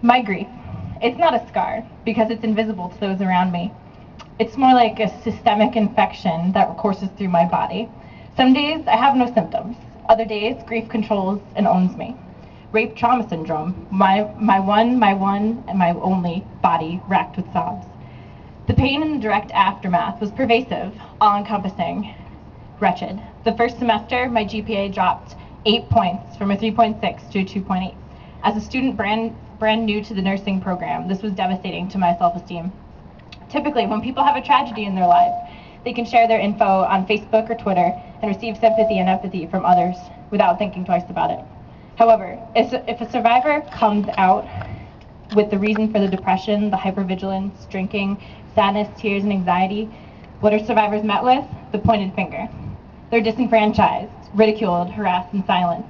My grief. It's not a scar, because it's invisible to those around me. It's more like a systemic infection that courses through my body. Some days I have no symptoms. Other days, grief controls and owns me. Rape trauma syndrome, my one, and my only body racked with sobs. The pain in the direct aftermath was pervasive, all-encompassing, wretched. The first semester, my GPA dropped 8 points from a 3.6 to a 2.8. As a student brand new to the nursing program, this was devastating to my self-esteem. Typically, when people have a tragedy in their lives, they can share their info on Facebook or Twitter and receive sympathy and empathy from others without thinking twice about it. However, if a survivor comes out with the reason for the depression, the hypervigilance, drinking, sadness, tears, and anxiety, what are survivors met with? The pointed finger. They're disenfranchised, ridiculed, harassed, and silenced.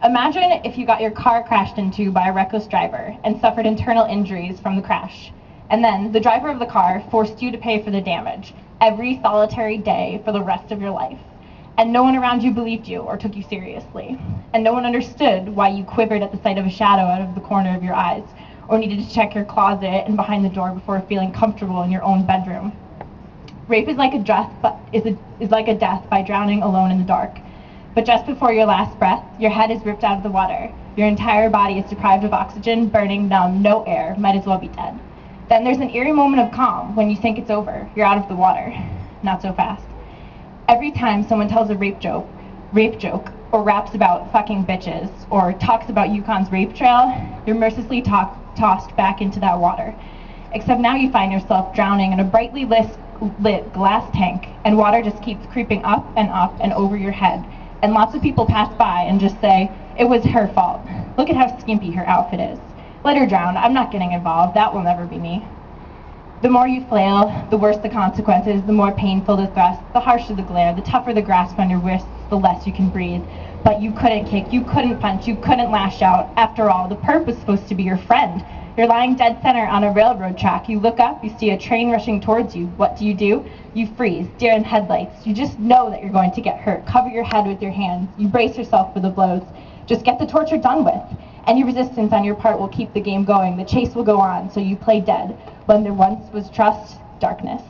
Imagine if you got your car crashed into by a reckless driver and suffered internal injuries from the crash, and then the driver of the car forced you to pay for the damage every solitary day for the rest of your life, and no one around you believed you or took you seriously, and no one understood why you quivered at the sight of a shadow out of the corner of your eyes, or needed to check your closet and behind the door before feeling comfortable in your own bedroom. Rape is like a death by drowning alone in the dark. But just before your last breath, your head is ripped out of the water. Your entire body is deprived of oxygen, burning, numb, no air, might as well be dead. Then there's an eerie moment of calm when you think it's over. You're out of the water. Not so fast. Every time someone tells a rape joke, or raps about fucking bitches, or talks about UConn's rape trail, you're mercilessly tossed back into that water. Except now you find yourself drowning in a brightly lit glass tank, and water just keeps creeping up and over your head. And lots of people pass by and just say, it was her fault. Look at how skimpy her outfit is. Let her drown. I'm not getting involved. That will never be me. The more you flail, the worse the consequences, the more painful the thrust, the harsher the glare, the tougher the grasp on your wrists, the less you can breathe. But you couldn't kick, you couldn't punch, you couldn't lash out. After all, the perp was supposed to be your friend. You're lying dead center on a railroad track. You look up, you see a train rushing towards you. What do? You freeze, deer in headlights. You just know that you're going to get hurt. Cover your head with your hands. You brace yourself for the blows. Just get the torture done with. Any resistance on your part will keep the game going. The chase will go on, so you play dead. When there once was trust, darkness.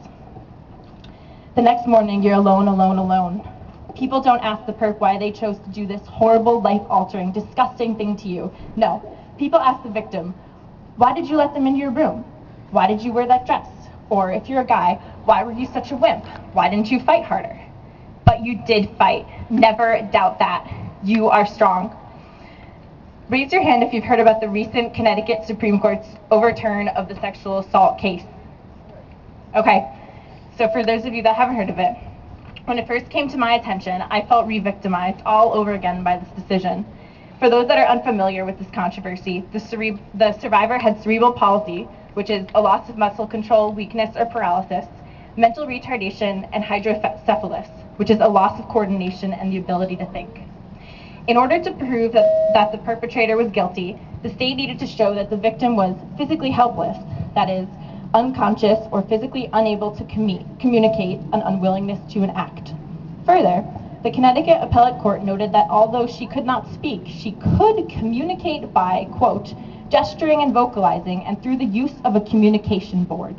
The next morning, you're alone, alone, alone. People don't ask the perp why they chose to do this horrible, life-altering, disgusting thing to you. No, people ask the victim, why did you let them into your room? Why did you wear that dress? Or if you're a guy, why were you such a wimp? Why didn't you fight harder? But you did fight. Never doubt that. You are strong. Raise your hand if you've heard about the recent Connecticut Supreme Court's overturn of the sexual assault case. Okay, so for those of you that haven't heard of it, when it first came to my attention, I felt re-victimized all over again by this decision. For those that are unfamiliar with this controversy, the survivor had cerebral palsy, which is a loss of muscle control, weakness, or paralysis, mental retardation, and hydrocephalus, which is a loss of coordination and the ability to think. In order to prove that the perpetrator was guilty, the state needed to show that the victim was physically helpless, that is, unconscious or physically unable to communicate an unwillingness to enact. Further, the Connecticut Appellate Court noted that although she could not speak, she could communicate by, quote, gesturing and vocalizing and through the use of a communication board.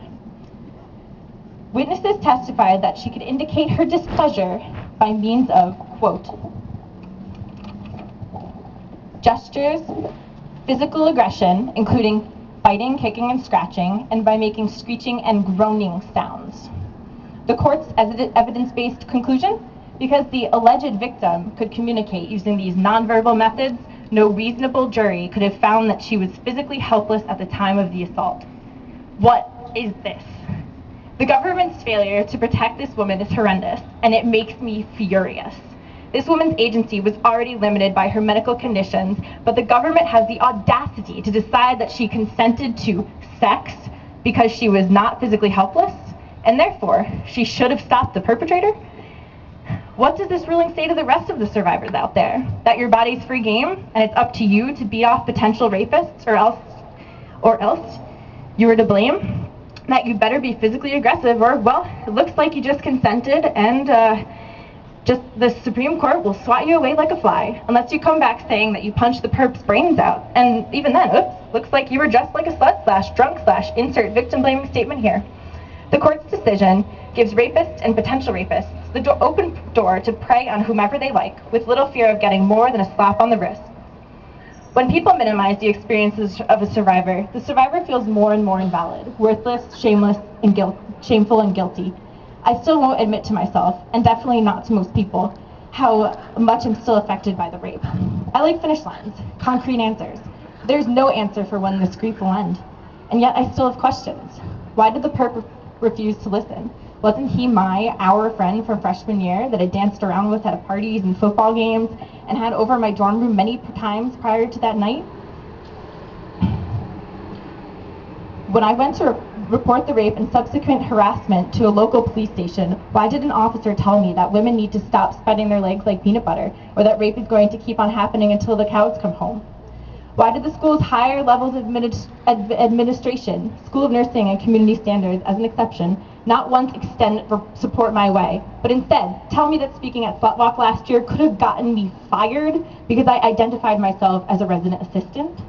Witnesses testified that she could indicate her displeasure by means of, quote, gestures, physical aggression, including biting, kicking, and scratching, and by making screeching and groaning sounds. The court's evidence-based conclusion? Because the alleged victim could communicate using these nonverbal methods, no reasonable jury could have found that she was physically helpless at the time of the assault. What is this? The government's failure to protect this woman is horrendous, and it makes me furious. This woman's agency was already limited by her medical conditions, but the government has the audacity to decide that she consented to sex because she was not physically helpless, and therefore she should have stopped the perpetrator? What does this ruling say to the rest of the survivors out there? That your body's free game, and it's up to you to beat off potential rapists, or else you were to blame? That you better be physically aggressive, or, well, it looks like you just consented, and Just the Supreme Court will swat you away like a fly unless you come back saying that you punched the perp's brains out. And even then, oops, looks like you were dressed like a slut / drunk / insert victim blaming statement here. The court's decision gives rapists and potential rapists the open door to prey on whomever they like, with little fear of getting more than a slap on the wrist. When people minimize the experiences of a survivor, the survivor feels more and more invalid, worthless, shameless, and shameful and guilty. I still won't admit to myself, and definitely not to most people, how much I'm still affected by the rape. I like finish lines, concrete answers. There's no answer for when this grief will end. And yet I still have questions. Why did the perp refuse to listen? Wasn't he our friend from freshman year that I danced around with at parties and football games and had over my dorm room many times prior to that night? When I went to report the rape and subsequent harassment to a local police station, why did an officer tell me that women need to stop spreading their legs like peanut butter, or that rape is going to keep on happening until the cows come home? Why did the school's higher levels of administration, School of Nursing and Community Standards as an exception, not once extend support my way, but instead tell me that speaking at SlutWalk last year could have gotten me fired because I identified myself as a resident assistant?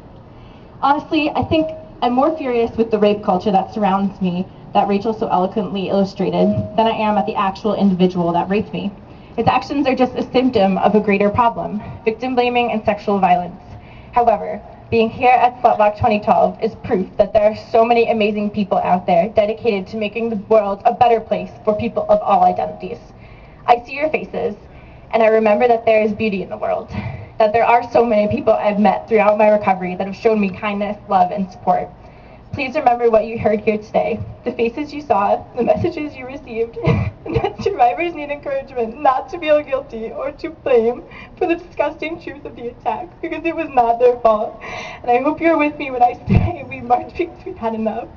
Honestly, I think I'm more furious with the rape culture that surrounds me, that Rachel so eloquently illustrated, than I am at the actual individual that raped me. His actions are just a symptom of a greater problem: victim blaming and sexual violence. However, being here at SlutWalk 2012 is proof that there are so many amazing people out there dedicated to making the world a better place for people of all identities. I see your faces, and I remember that there is beauty in the world, that there are so many people I've met throughout my recovery that have shown me kindness, love, and support. Please remember what you heard here today, the faces you saw, the messages you received, and that survivors need encouragement not to feel guilty or to blame for the disgusting truth of the attack, because it was not their fault. And I hope you're with me when I say we march because we've had enough.